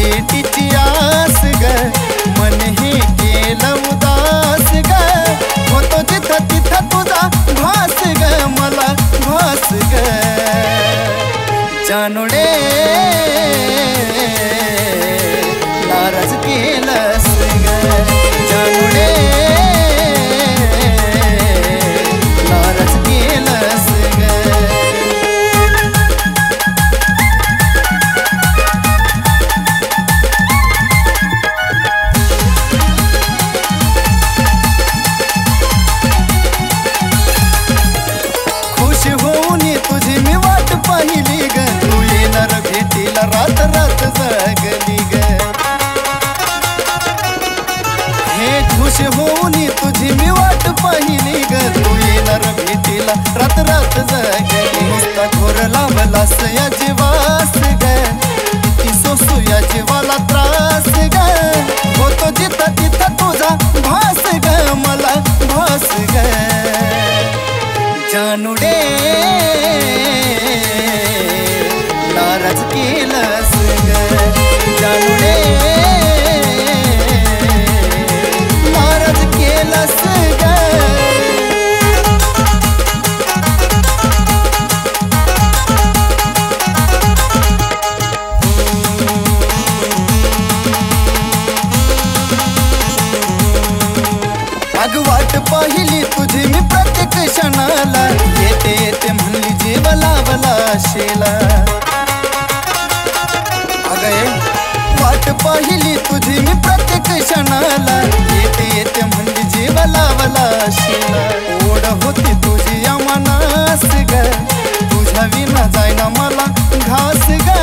भेटीची आस ग मन हे केलं उदास ग होतो जिथं तिथं तुझा भास ग मला भास ग जानुडे नाराज केलंस ग जानुडे नाराज केलंस ग खुश होऊन तुझी मी वाट पाहिली ग तू येणार भेटीला रात रात जागली ग हे खुश होऊन तुझी मी वाट पाहिली ग तू येणार भेटीला रात रात जागली नुसता घोर लावलास या जीवास ग किती सोसू या जीवाला त्रास ग होतो जिथं तिथं तुझा भास ग मला भास ग जानुडे नाराज केलंस ग जानुडे नाराज केलंस ग अग वाट पाहिली तुझी मी प्रत्येक क्षणाला येते येते म्हणली जीव लावला शेला अगे वाट पाहिली तुझी मी प्रत्येक क्षणाला येते येते म्हणली जीव लावला शेला ओढ होती तुझी या मनास ग तुझ्या विना जायना मला घास ग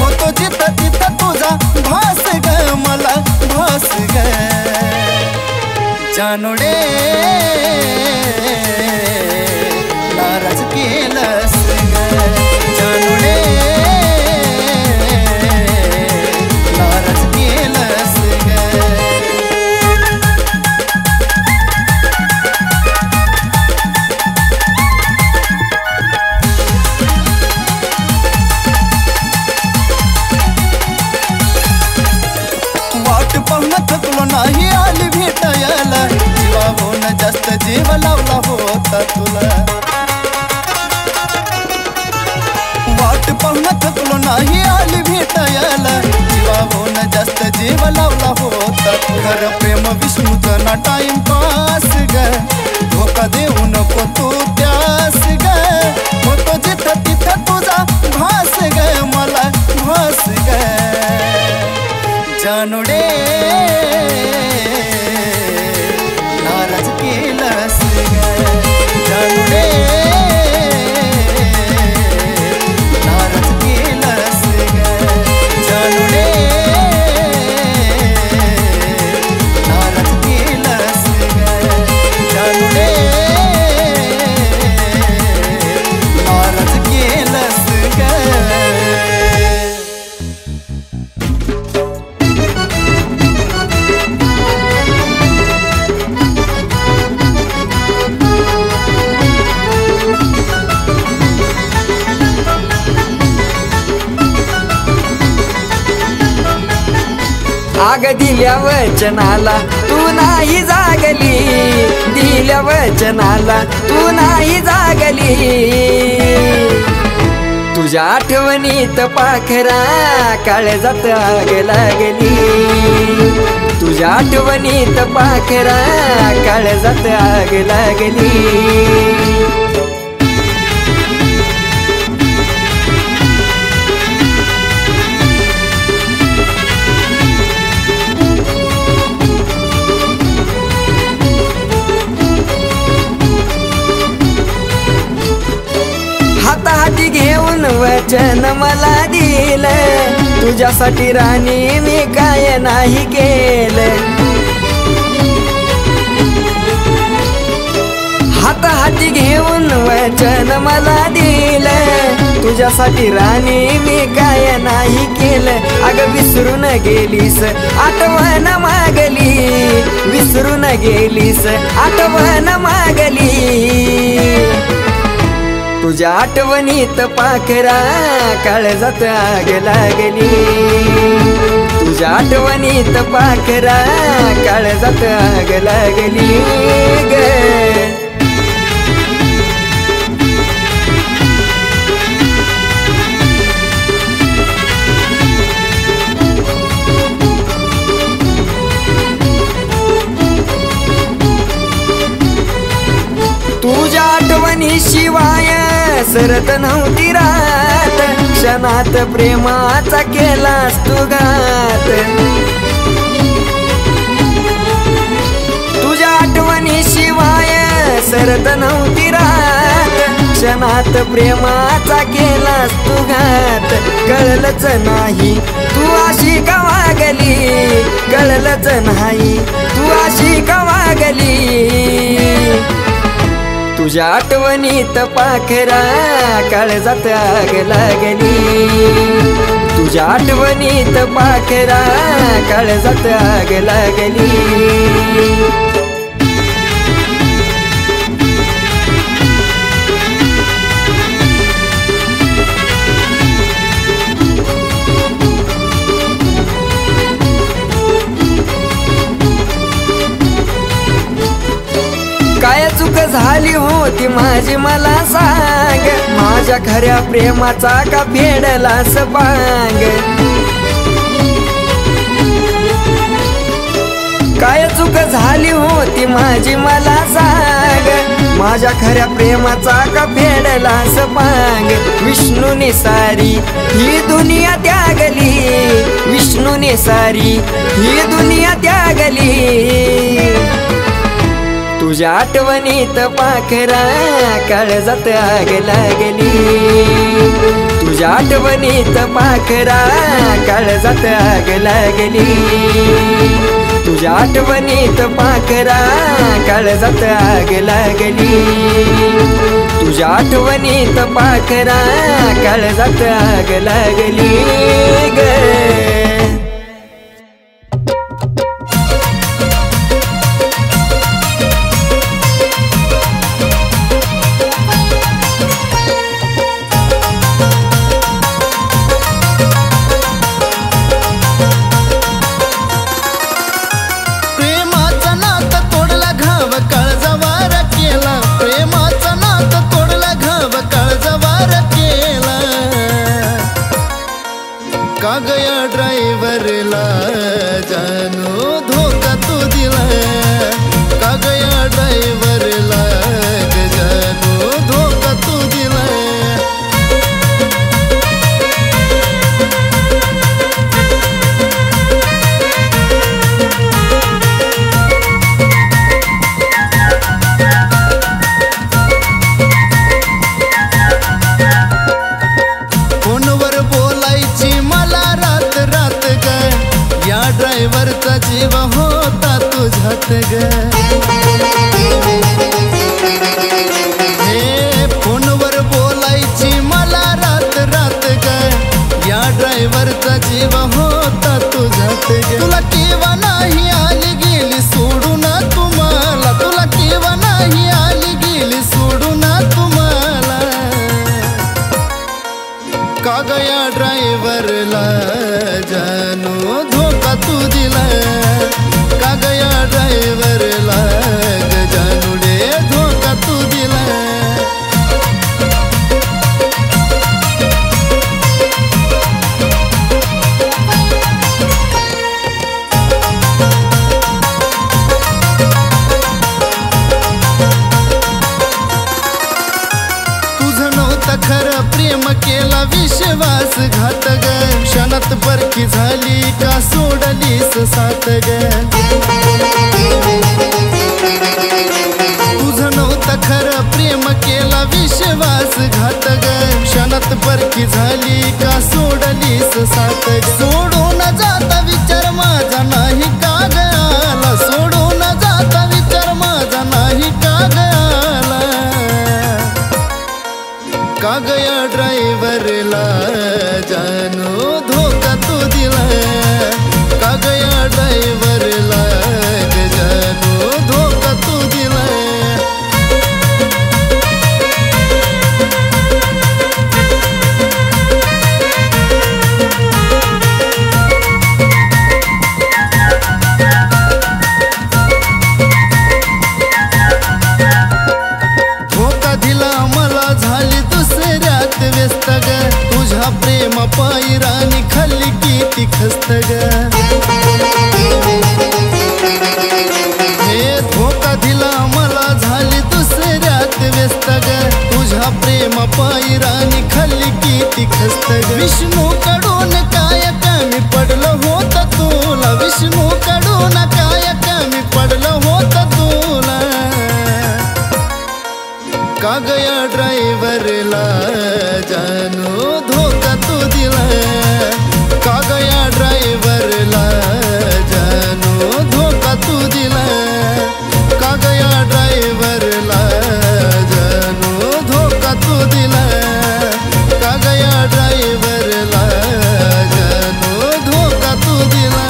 होतो जिथं तिथं तुझा भास ग मला भास ग जानुडे नाराज केलंस ग जानुडे नाराज केलंस ग वाट पाहून थकलो नाही आली भेटायला जीवाहून जास्त जीव लावला होता तुला वाट पाहून थकलो नाही आली भेटायला जीवाहून जास्त जीव लावला होता खरं प्रेम विष्णूचं ना टाइम पास ग धोका देऊ नको तू त्यास ग होतो जिथं तिथं तुझा भास ग मला भास ग जानुडे नाराज केलंस ग जानुडे नाराज केलंस ग जानुडे नाराज केलंस ग जानुडे नाराज केलंस ग आग दिल्या वचनाला तू नाही जागली दिल्या वचनाला तू नाही जागली तुझ्या आठवणीत पाखरा काळजात आग लागली तुझ्या आठवणीत पाखरा काळजात आग लागली हाताहाती घेऊन वचन मला दिलं तुझ्यासाठी राणी मी काय नाही केलं हाताहाती घेऊन वचन मला दिलं तुझ्यासाठी राणी मी काय नाही केलं अगं विसरून गेलीस आठवण मागली विसरून गेलीस आठवण मागली तुझ्या आठवणीत पाखरा काळजात आग लागली तुझ्या आठवणीत पाखरा काळजात आग लागली ग. तुझ्या आठवणीशिवाय सरत नव्हती रात, क्षणात प्रेमाचा केलास तू घात. तुझ्या आठवणीशिवाय सरत नव्हती रात, क्षणात प्रेमाचा केलास तू घात. कळलंच नाही तू अशी का वागली, कळलंच नाही तू अशी का वागली. तुझ्या आठवणीत पाखरा काळजात आग लागली, तुझ्या आठवणीत पाखरा काळजात आग लागली. काय चूक झाली होती माझी मला सांग, माझ्या खऱ्या प्रेमाचा का फेडलास पांग. काय चूक झाली होती माझी मला सांग, माझ्या खऱ्या प्रेमाचा का फेडलास पांग. विष्णूने सारी ही दुनिया त्यागली, विष्णूने सारी ही दुनिया त्यागली. तुझ्या आठवणीत पाखरा काळजात आग लागली, तुझ्या आठवणीत पाखरा काळजात आग लागली. तुझ्या आठवणीत पाखरा काळजात आग लागली, तुझ्या आठवणीत पाखरा काळजात आग लागली ग. का गया ड्राइवरला जानू धोका तू दिला, का गया ड्राइवरला जानू धोका तू दिला. फोनवर बोलायची मला रात रात ग, या ड्रायव्हरचा जीव होता तुझ्यात ग. हे फोनवर बोलायची मला रात रात ग, या ड्रायव्हरचा जीव होता तुझ्यात ग. तुला केव्हा नाही आली गेली सोडून तुम्हाला, तुला केव्हा नाही आली गेली सोडून तुम्हाला. का गया ड्राइवरला जानू धोका तू दिला, का गया ड्राइवरला जानू रे धोका तू दिला. तुझं नव्हतं खरं प्रेम केला विश्वासघात ग, क्षणात परखी झाली का सोडलीस साथ ग. तुझं नव्हतं खरं प्रेम केला विश्वासघात ग, क्षणात परखी झाली का सोडलीस साथ ग. सोडून जाता विचार माझा नाही का गयाला, सोडून जाता विचार माझा नाही का गयाला. का गया ड्राइवरला जानू धोका तू दिला, का गया ड्राइवरला जानू धोका तू दिला. पायी राणी खाल्ली किती खस्त ग हे धोका दिला मला झाली दुसऱ्यात व्यस्त ग तुझ्या प्रेम पायी राणी खाल्ली किती खस्त ग विष्णू कडून काय कमी पडलं होत तुला विष्णू कडून काय कमी पडलं होत तुला का गया ड्रायव्हरला जानू धोका तू दिला का गया ड्रायव्हरला जानू धोका तू दिला का गया ड्रायव्हरला जानू धोका तू दिला का गया ड्रायव्हरला जानू धोका तू दिला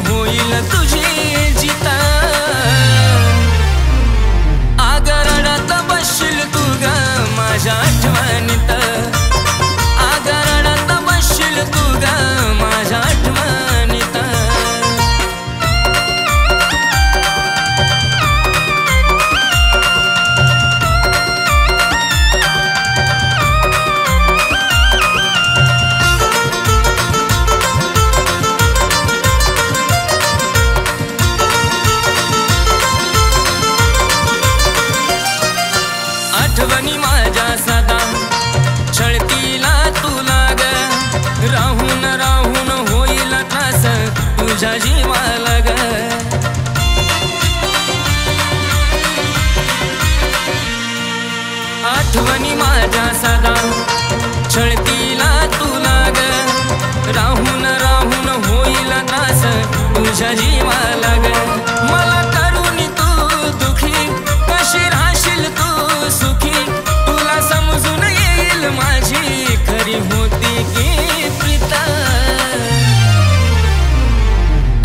होईल तुझी जिता आगरडात बसशील तू ग माझ्या आठवणीत आगरडात बसशील तू ग माझ्या आठवणीत आठवणी माझ्या सदा छळतीला तुला ग राहून राहून होईल त्रास तुझ्या जीवाला ग आठवणी माझ्या सदा छळतीला तुला ग राहून राहून होईल त्रास तुझ्या जीवाला ग मला करून तू दुखी कशी राहशील तू सुखी तुला समजून येईल माझी खरी होती की प्रीता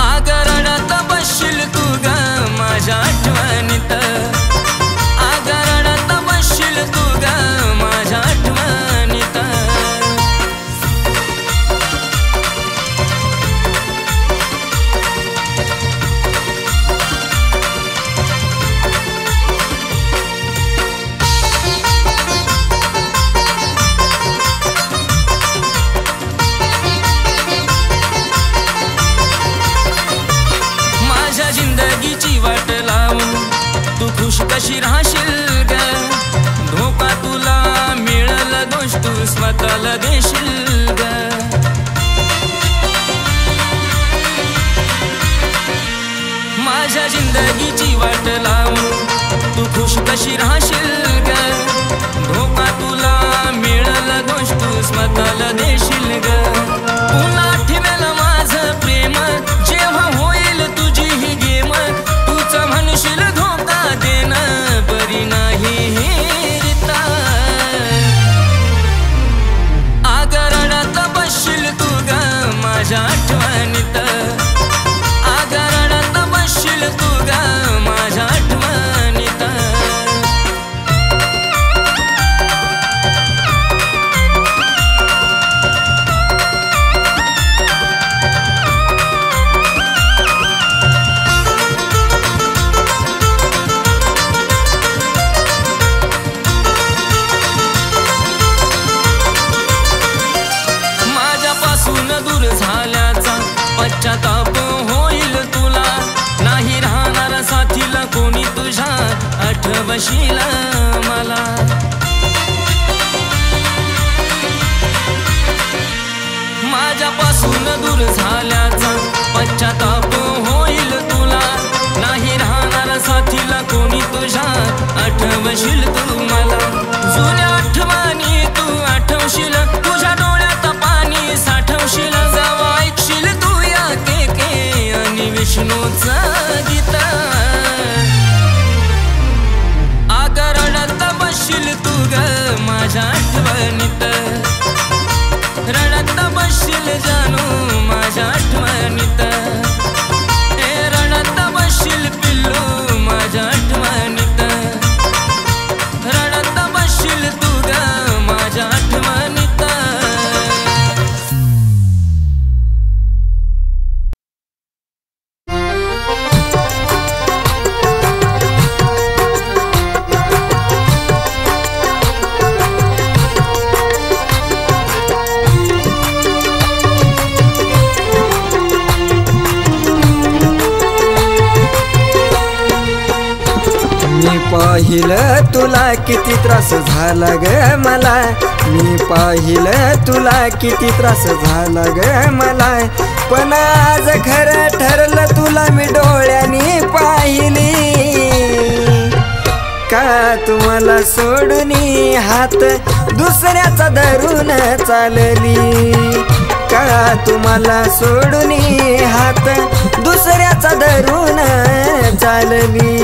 आगरडात बसशील तू ग माझ्या आठवणीत आगरडात बसशील तू ग माझ्या आठवणीत जिंदगीची वाट लावून तू खुश कशी राहशील ग धोका तुला मिळल दोष तू स्वतःला देशील ग माझ्या जिंदगीची वाट लावून तू खुश कशी राहशील ग धोका तुला मिळल दोष तू स्वतःला देशील ग पुन्हा आठवेल माझं प्रेम जेव्हा होईल तुझी ही गेम तूच म्हणशील धोका देणं बरी नाही ही रीता आगरडात बसशील तू ग माझ्या आठवणीत आगरडात बसशील तू ग माझ्या आठवणीत दूर झाल्याचा पश्चाताप होईल तुला नाही राहणार साथीला कोणी तुझ्या आठवशील मला माझ्यापासून दूर झाल्याचा पश्चाताप होईल तुला नाही राहणार साथीला कोणी तुझ्या आठवशील तू मला जुन्या आठवणी तू आठवशील तुझ्या डोळ्यात पाणी साठवशील जावा ऐकशील तू या के आणि विष्णूचा गीता आगरडात बसशील तू ग माझ्या आठवणीत पाहिलं तुला किती त्रास झाला ग मला, मी पाहिलं तुला किती त्रास झाला ग मला, पण आज खरं ठरलं तुला मी डोळ्यांनी पाहिली, का तुम्हाला सोडून हात दुसऱ्याचा धरून चालली, का तुम्हाला सोडून हात दुसऱ्याचा धरून चालली।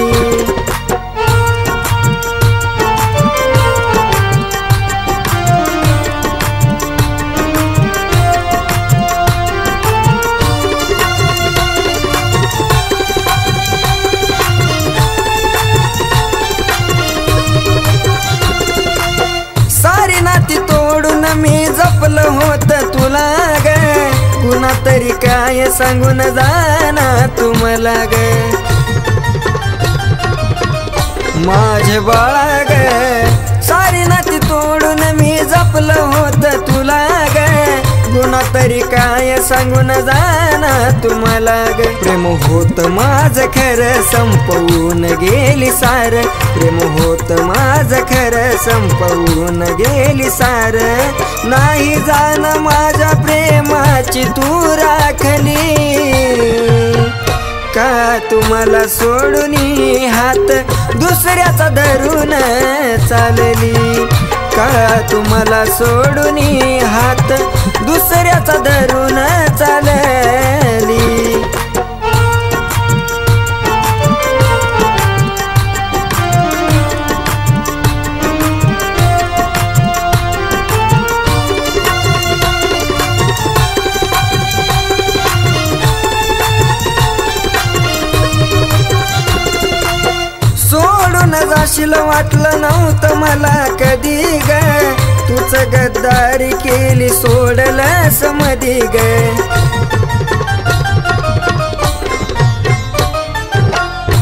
सारी नाती तोडून मी जपलं होत तुला ग, कुणा तरी काय सांगून जाना तुम्हाला ग, माझे बाळा ग, सारी नाती तोडून मी जपलं होत तुला ग, कुणा तरी काय सांगून जाना तुम्हाला ग, प्रेम होत माझं खरं संपवून गेली सार, प्रेम होत माझं खरं संपवून गेली सार, नाही जाण माझ्या प्रेमाची तू राखली, का तुम्हाला सोडून हात दुसऱ्याचा धरून चालली, का तुम्हाला सोडून हात दुसऱ्याचा धरून चालली। सोडून जाशील वाटलं नव्हतं मला कधी ग, तूच गद्दारी केली सोडलंस मधी ग,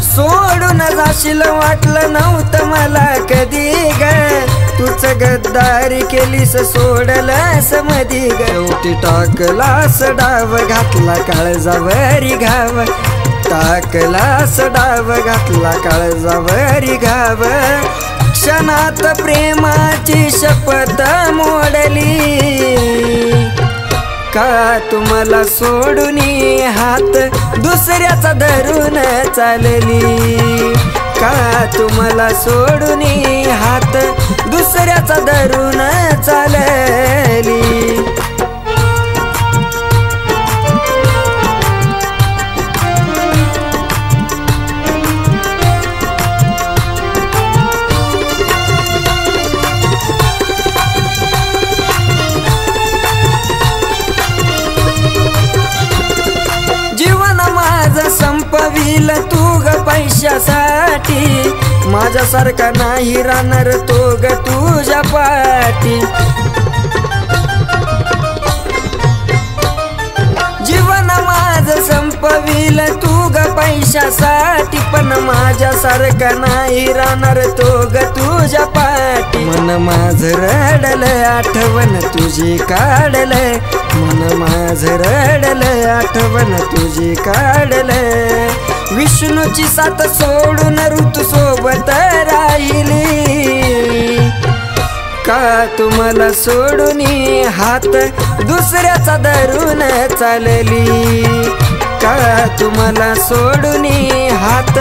सोडून जाशील वाटलं नव्हतं मला कधी ग, तूच गद्दारी केलीस सोडलंस मधी ग, शेवटी टाकलास डाव घातला काळजावरी घाव, टाकलास डाव घातला काळजावरी घाव, क्षणात प्रेमाची शपथ मोडली, का तुम्हाला सोडून हात दुसऱ्याचा धरून चालली, का तुम्हाला सोडून हात दुसऱ्याचा धरून चालली। संपविल तू ग पैशासाठी, माझ्यासारखा नाही राहणार तो ग तुझ्या पाठी, जीवन माझं संपविल तू ग पैशासाठी, पण माझ्यासारखा नाही राहणार तो ग तुझ्या पाठी, मन माझं रडलं आठवण तुझी काढलं, मन माझं रडलं आठवण तुझी काढलं, विष्णूची साथ सोडून ऋतू सोबत राहिली, का तुम्हाला सोडून हात दुसऱ्याचा धरून चालली, का तुम्हाला सोडून हात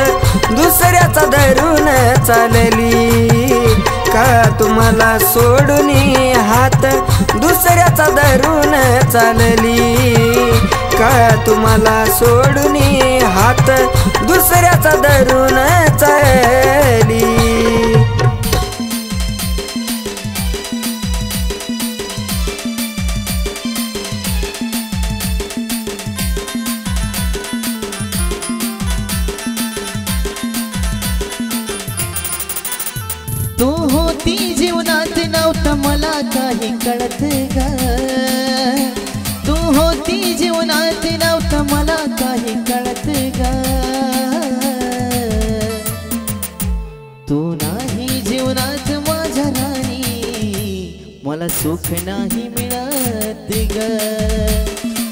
दुसऱ्याचा धरून चालली, का तुम्हाला सोडून हात दुसऱ्याचा धरून चालली, का तुम्हाला सोडून हात दुसऱ्याचा धरून चालली। तू होती जीवनात नव्हतं मला काही कळत ग, तू होती जीवनात नव्हतं मला काही कळत ग, तू नाही जीवनात माझ्या राणी मला सुख नाही मिळत ग,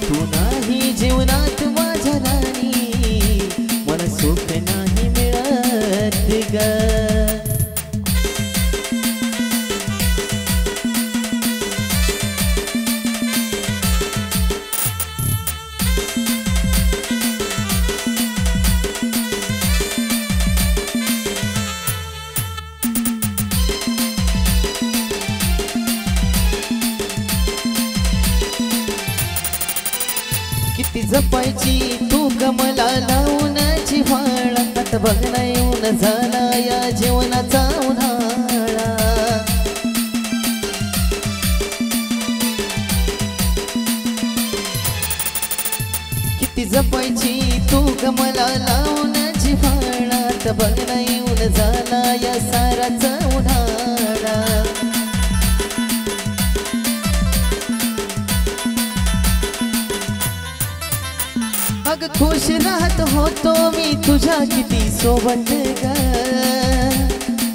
तू नाही जीवनात माझ्या राणी मला सुख नाही मिळत ग। किती जपायची तू कमला लावून जिव्हाळा, आता बघ ना येऊन झाला या जीवनाचा उन्हाळा. किती जपायची तू कमला लावून जिव्हाळा, आता बघ ना येऊन झाला या साराचा उन्हाळा. अग खुश राहत होतो मी तुझ्या किती सोबत ग,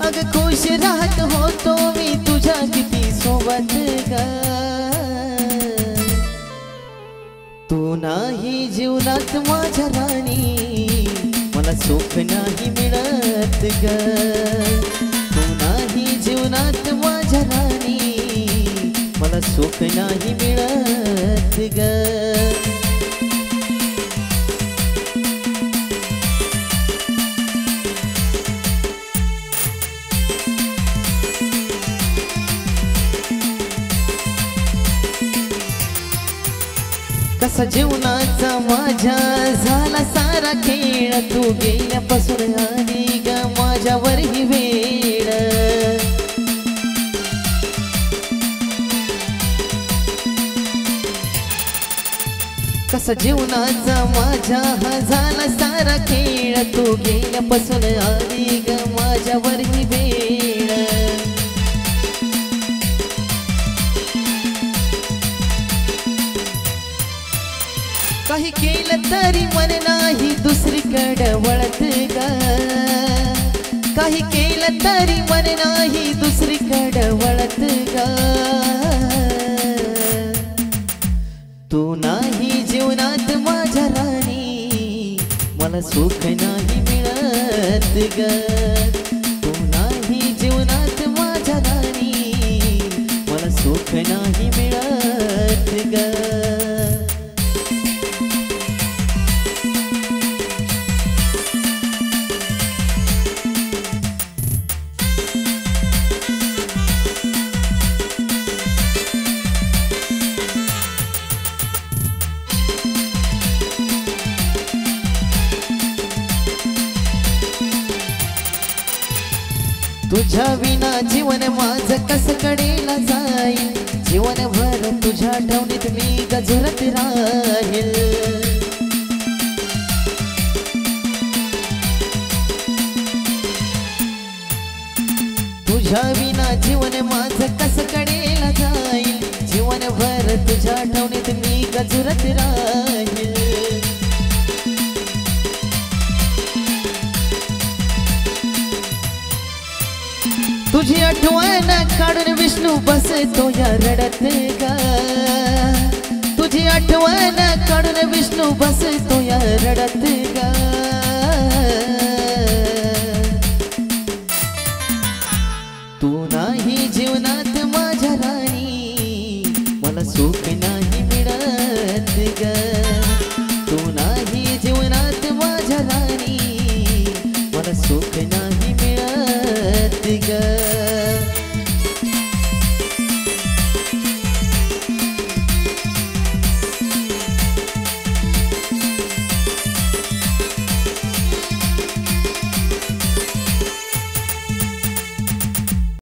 अग खुश राहत होतो मी तुझ्या किती सोबत ग. तू नाही जीवनात माझ्या राणी, मला सुख नाही मिळत ग. तू नाही जीवनात माझ्या राणी, मला सुख नाही मिळत ग. कसा जीवनाचा माझ्या झाला सारा खेळ, तू गेल्यापासून आली ग माझ्यावर ही वेळ. कसा जीवनाचा माझ्या हा झाला सारा खेळ, तू गेल्यापासून आली ग माझ्यावर ही वेळ. काही केलं तरी मन नाही दुसरीकडे वळत ग, काही केलं तरी मन नाही दुसरीकडे वळत ग. तू नाही जीवनात माझ्या राणी, मला सुख नाही मिळत ग. तू नाही जीवनात माझ्या राणी, मला सुख नाही मिळत ग. तुझ्या विना जीवन माझं कसं कडेला जाईल, जीवनभर तुझ्या आठवणीत मी गजरत राहील. तुझ्या विना जीवन माझं कसं कडेला जाईल, जीवनभर तुझ्या आठवणीत मी गजरत राहील. तुझी आठवण काढून विष्णू बसतो या रडत ग, तुझी आठवण काढून विष्णू बसतो या रडत ग. तू नाही जीवनात माझ्या राणी, मला सुख नाही मिळत ग.